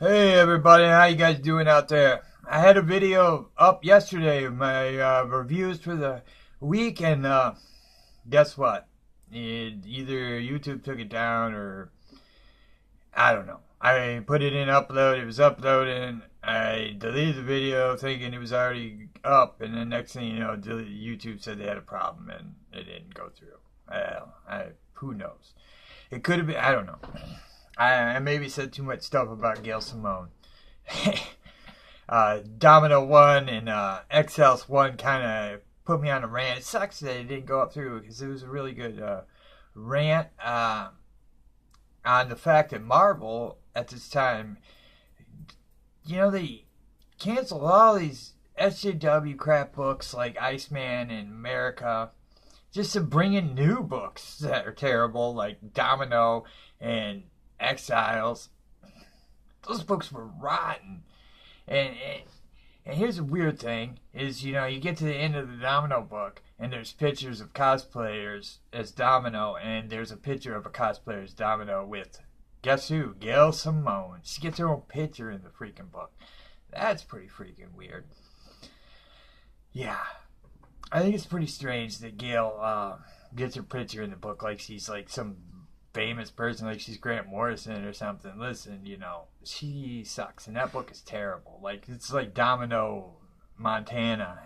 Hey everybody, how you guys doing out there? I had a video up yesterday of my reviews for the week, and guess what? Either YouTube took it down or I don't know. I put it in upload, it was uploading. I deleted the video thinking it was already up, and then next thing you know, YouTube said they had a problem and it didn't go through. Well, who knows? It could have been. I don't know. I maybe said too much stuff about Gail Simone. Domino 1 and Exiles 1 kind of put me on a rant. It sucks that it didn't go up through because it was a really good rant on the fact that Marvel at this time, they canceled all these SJW crap books like Iceman and America just to bring in new books that are terrible like Domino and Exiles. Those books were rotten. And here's a weird thing is, you get to the end of the Domino book and there's pictures of cosplayers as Domino, and there's a picture of a cosplayer as Domino with, guess who? Gail Simone. She gets her own picture in the freaking book. That's pretty freaking weird. Yeah. I think it's pretty strange that Gail gets her picture in the book like she's like some famous person, like she's Grant Morrison or something. Listen, she sucks, and that book is terrible. Like, it's like Domino Montana.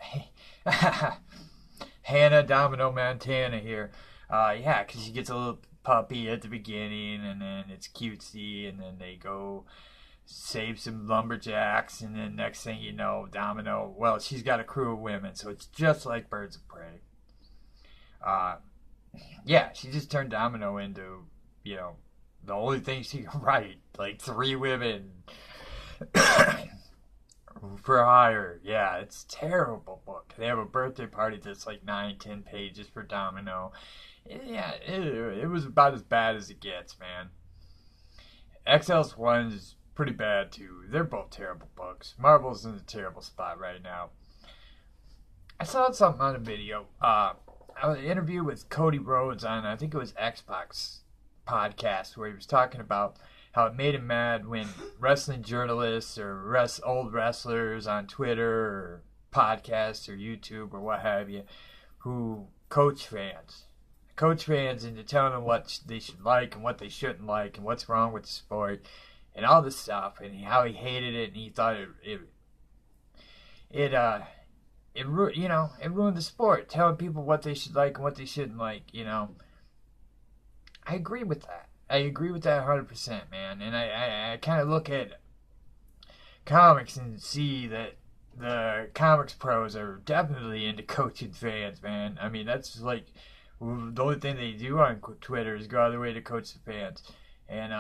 Hannah Domino Montana here. Yeah, because she gets a little puppy at the beginning, and then it's cutesy, and then they go save some lumberjacks, and then next thing you know, Domino, well, she's got a crew of women, so it's just like Birds of Prey. Uh, yeah, she just turned Domino into, the only thing she can write. Like 3 women for hire. Yeah, it's a terrible book. They have a birthday party that's like 9, 10 pages for Domino. Yeah, it was about as bad as it gets, man. XL's one is pretty bad too. They're both terrible books. Marvel's in a terrible spot right now. I saw something on a video. An interview with Cody Rhodes on, I think it was Xbox podcast, where he was talking about how it made him mad when wrestling journalists or old wrestlers on Twitter or podcasts or YouTube or what have you, who coach fans into telling them what they should like and what they shouldn't like and what's wrong with the sport and all this stuff, and how he hated it and he thought it ruined the sport, telling people what they should like and what they shouldn't like. I agree with that. I agree with that 100%, man. And I kind of look at comics and see that the comics pros are definitely into coaching fans, man. I mean, that's like the only thing they do on Twitter is go out of their way to coach the fans. And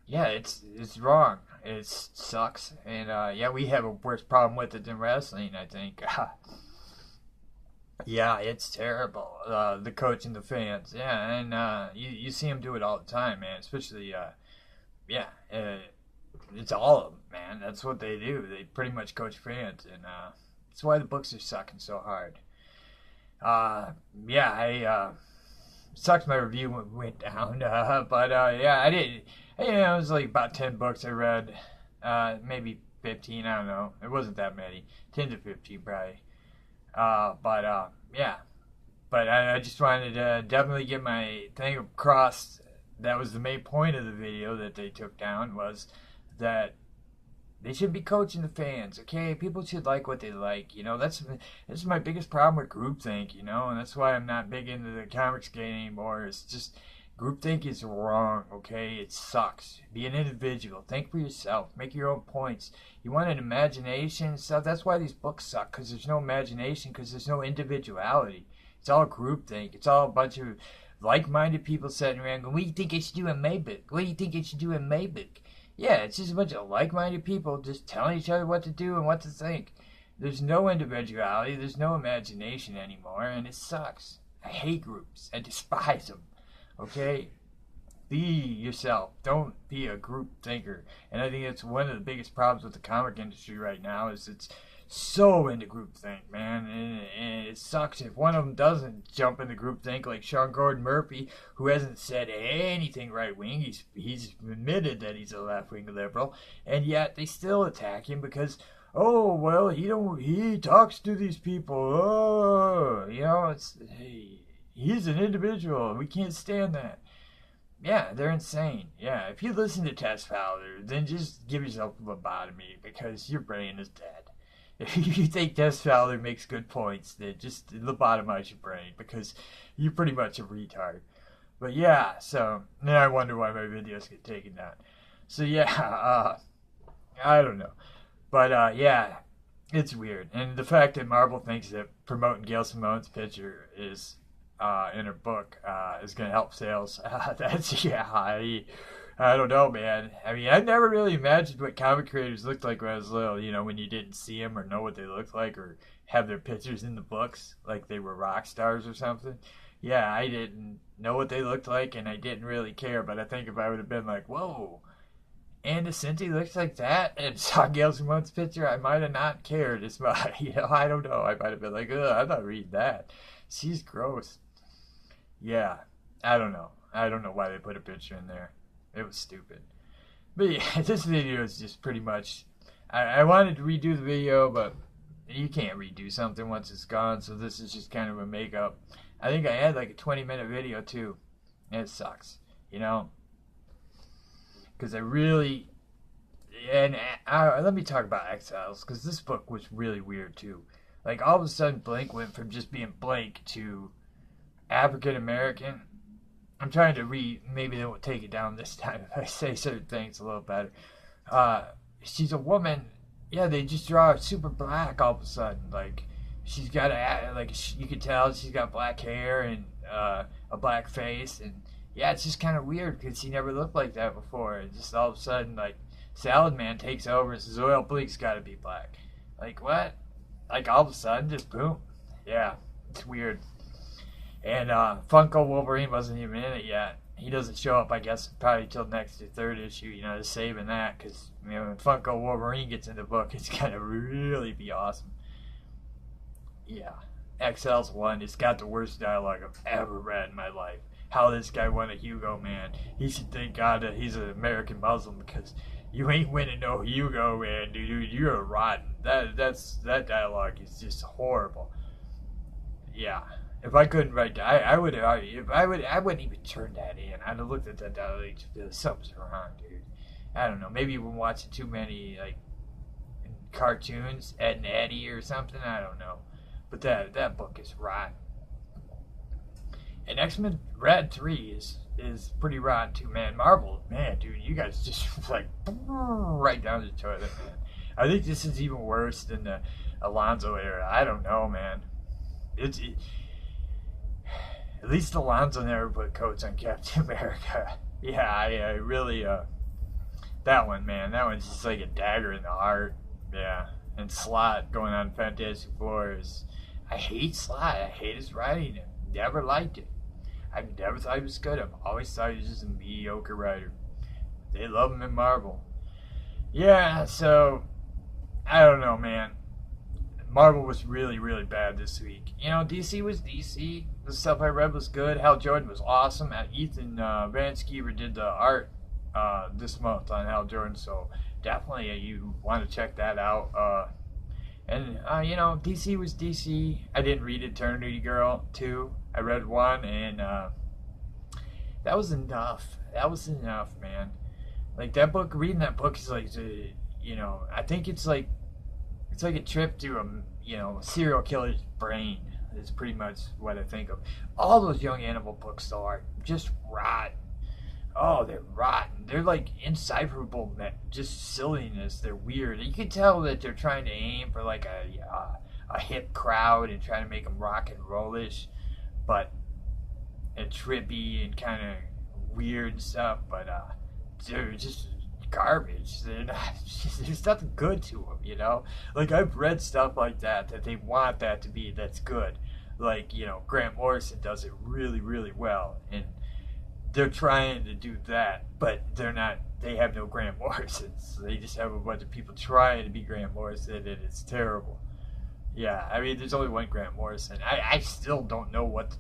yeah, it's wrong. It sucks. And yeah, we have a worse problem with it than wrestling, I think. Yeah, it's terrible. The coach and the fans. Yeah, and you see them do it all the time, man. Especially, yeah, it's all of them, man. That's what they do. They pretty much coach fans, and that's why the books are sucking so hard. Yeah, I sucks my review went down, but yeah, I did. It was like about 10 books I read, maybe 15. I don't know. It wasn't that many, 10 to 15 probably. But yeah, but I just wanted to definitely get my thing across. That was the main point of the video that they took down, was that they should be coaching the fans. Okay, people should like what they like. That's my biggest problem with groupthink. And that's why I'm not big into the comics game anymore. It's just groupthink is wrong. Okay, it sucks. Be an individual. Think for yourself. Make your own points. You want an imagination and stuff. That's why these books suck, because there's no imagination, because there's no individuality. It's all groupthink. It's all a bunch of like-minded people sitting around going, "What do you think I should do in my book? What do you think I should do in my book?" Yeah, it's just a bunch of like-minded people just telling each other what to do and what to think. There's no individuality. There's no imagination anymore, and it sucks. I hate groups. I despise them. Okay? Be yourself. Don't be a group thinker. And I think that's one of the biggest problems with the comic industry right now, is it's so into groupthink, man, and it sucks if one of them doesn't jump into groupthink, like Sean Gordon Murphy, who hasn't said anything right wing. He's admitted that he's a left wing liberal, and yet they still attack him because, oh well, he talks to these people. Oh, he's an individual. We can't stand that. Yeah, they're insane. Yeah, if you listen to Tess Fowler, then just give yourself a lobotomy because your brain is dead. If you think Tess Fowler makes good points, then just lobotomize your brain because you're pretty much a retard. But yeah, so then I wonder why my videos get taken down. So yeah, I don't know. But yeah, it's weird. And the fact that Marvel thinks that promoting Gail Simone's picture is in her book is going to help sales. That's, yeah, I don't know, man. I mean, I never really imagined what comic creators looked like when I was little, when you didn't see them or know what they looked like or have their pictures in the books like they were rock stars or something. Yeah, I didn't know what they looked like and I didn't really care, but I think if I would have been like, whoa, Anna Cinti looks like that, and saw Gail Simone's picture, I might have not cared as much. I don't know. I might have been like, ugh, I'm not reading that. She's gross. Yeah, I don't know. I don't know why they put a picture in there. It was stupid. But yeah, this video is just pretty much... I wanted to redo the video, but you can't redo something once it's gone, so this is just kind of a makeup. I think I had like a 20-minute video, too. And it sucks, Because I really... And let me talk about Exiles, because this book was really weird, too. Like, all of a sudden, Blank went from just being Blank to African American. I'm trying to maybe they won't take it down this time if I say certain things a little better. She's a woman. Yeah, they just draw her super black all of a sudden. Like, she's got you can tell she's got black hair and a black face. And yeah, it's just kind of weird because she never looked like that before. And just all of a sudden, like, Salad Man takes over and says, well, Bleak's got to be black. Like, what? Like, all of a sudden, just boom. Yeah, it's weird. And Funko Wolverine wasn't even in it yet. He doesn't show up, I guess, probably till next or third issue, they're saving that. Because, when Funko Wolverine gets in the book, it's going to really be awesome. Yeah. Exiles 1, it's got the worst dialogue I've ever read in my life. How this guy won a Hugo, man. He should thank God that he's an American Muslim because you ain't winning no Hugo, man, dude. You're rotten. That dialogue is just horrible. Yeah. If I couldn't write that, I wouldn't even turn that in. I'd have looked at that dialogue and something's wrong, dude. I don't know. Maybe you've been watching too many like cartoons, Ed and Eddie or something. I don't know. But that book is rotten. And X-Men Red 3 is pretty rotten too, man. Marvel, man, dude, you guys just like right down the toilet, man. I think this is even worse than the Alonzo era. I don't know, man. At least Alonzo never put coats on Captain America. Yeah, I really, that one, man, that one's just like a dagger in the heart. Yeah, and Slott going on Fantastic Four I hate Slott. I hate his writing. I never liked it. I've never thought he was good. I've always thought he was just a mediocre writer. They love him in Marvel. Yeah, so, I don't know, man. Marvel was really, really bad this week. DC was DC. The stuff I read was good. Hal Jordan was awesome. Ethan Van Sciver did the art this month on Hal Jordan, so definitely you want to check that out. And DC was DC. I didn't read Eternity Girl 2. I read 1, and that was enough. That was enough, man. Like, that book, reading that book is like, I think it's like a trip to a serial killer's brain. Is pretty much what I think of. All those Young Animal books, though, are just rotten. Oh, they're rotten. They're like indecipherable, just silliness. They're weird. You can tell that they're trying to aim for like a hip crowd and trying to make them rock and rollish, but trippy and kind of weird and stuff. But they're just garbage. They're not. There's nothing good to them, Like, I've read stuff like that they want that to be that's good. Like, Grant Morrison does it really, really well, and they're trying to do that, but they're not. They have no Grant Morrisons. They just have a bunch of people trying to be Grant Morrison, and it's terrible. Yeah, I mean, there's only one Grant Morrison. I still don't know what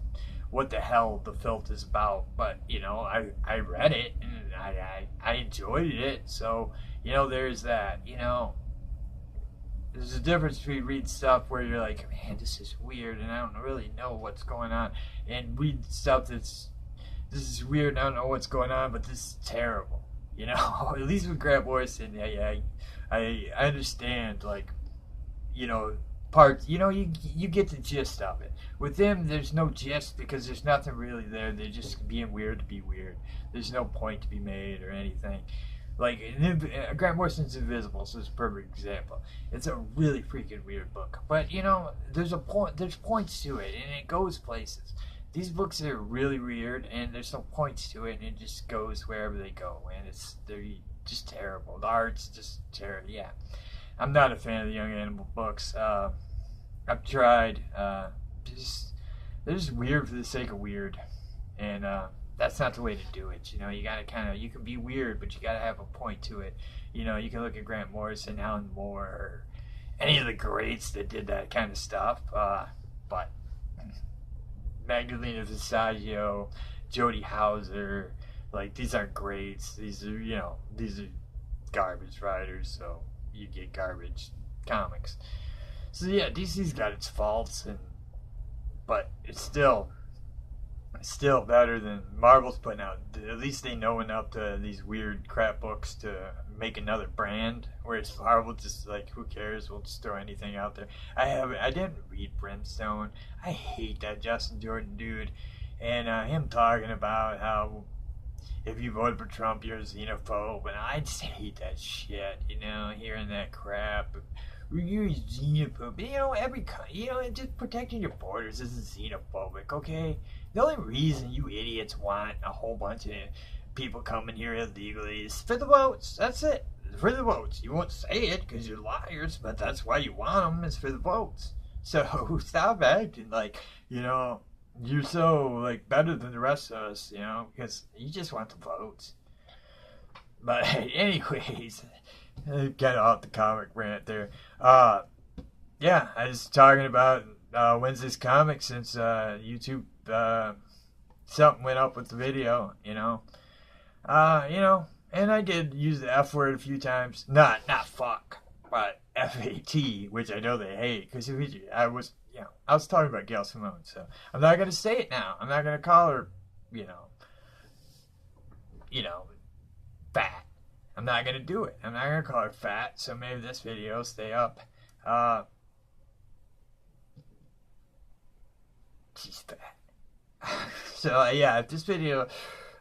the hell the filth is about, but I read it and I enjoyed it. So there's that. There's a difference between reading stuff where you're like, man, this is weird, and I don't really know what's going on, and read stuff this is weird, and I don't know what's going on, but this is terrible. At least with Grant Morrison, I understand, like, parts. You get the gist of it. With them, there's no gist because there's nothing really there. They're just being weird to be weird. There's no point to be made or anything. Like Grant Morrison's Invisible, so it's a perfect example. It's a really freaking weird book, but there's a point. There's points to it, and it goes places. These books are really weird, and there's no points to it, and it just goes wherever they go, and they're just terrible. The art's just terrible. Yeah, I'm not a fan of the Young Animal books. I've tried. They're just weird for the sake of weird, and that's not the way to do it. You gotta you can be weird, but you gotta have a point to it. You can look at Grant Morrison, Alan Moore, or any of the greats that did that kind of stuff. But Magdalena Visaggio, Jody Hauser, like, these aren't greats. These are garbage writers, so you get garbage comics. So yeah, DC's got its faults, but it's still better than Marvel's putting out. At least they know enough to these weird crap books to make another brand. Whereas Marvel just like, who cares? We'll just throw anything out there. I didn't read Brimstone. I hate that Justin Jordan dude, and him talking about how if you voted for Trump, you're a xenophobe, and I just hate that shit. Hearing that crap. You're a xenophobe. Just protecting your borders isn't xenophobic, okay? The only reason you idiots want a whole bunch of people coming here illegally is for the votes. That's it. For the votes. You won't say it because you're liars, but that's why you want them, is for the votes. So stop acting like, you're so, like, better than the rest of us, because you just want the votes. But anyways, get off the comic rant there. Yeah, I was talking about Wednesday's comics since YouTube something went up with the video, and I did use the F word a few times. Not fuck, but FAT, which I know they hate, because I was talking about Gail Simone, so I'm not gonna say it now. I'm not gonna call her, fat. I'm not gonna do it. I'm not gonna call her fat. So maybe this video will stay up. She's fat. So yeah, if this video,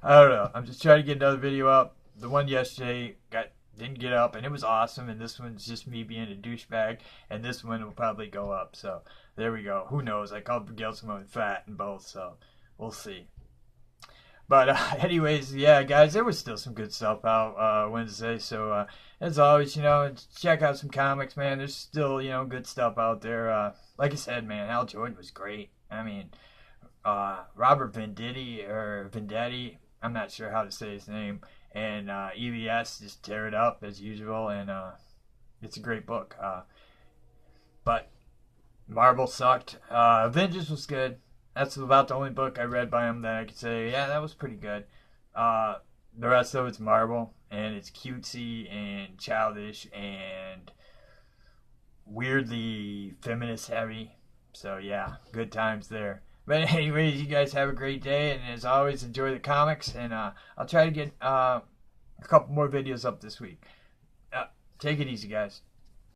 I don't know. I'm just trying to get another video up. The one yesterday didn't get up, and it was awesome. And this one's just me being a douchebag, and this one will probably go up. So there we go. Who knows? I called Gail Simone fat in both, so we'll see. But anyways, yeah, guys, there was still some good stuff out Wednesday. So as always, check out some comics, man. There's still, good stuff out there. Like I said, man, Hal Jordan was great. I mean, Robert Venditti, I'm not sure how to say his name, and EVS just tear it up as usual, and it's a great book. But Marvel sucked. Avengers was good. That's about the only book I read by him that I could say, yeah, that was pretty good. The rest of it's Marvel, and it's cutesy and childish and weirdly feminist heavy. So yeah, good times there. But anyways, you guys have a great day, and as always, enjoy the comics, and I'll try to get a couple more videos up this week. Take it easy, guys.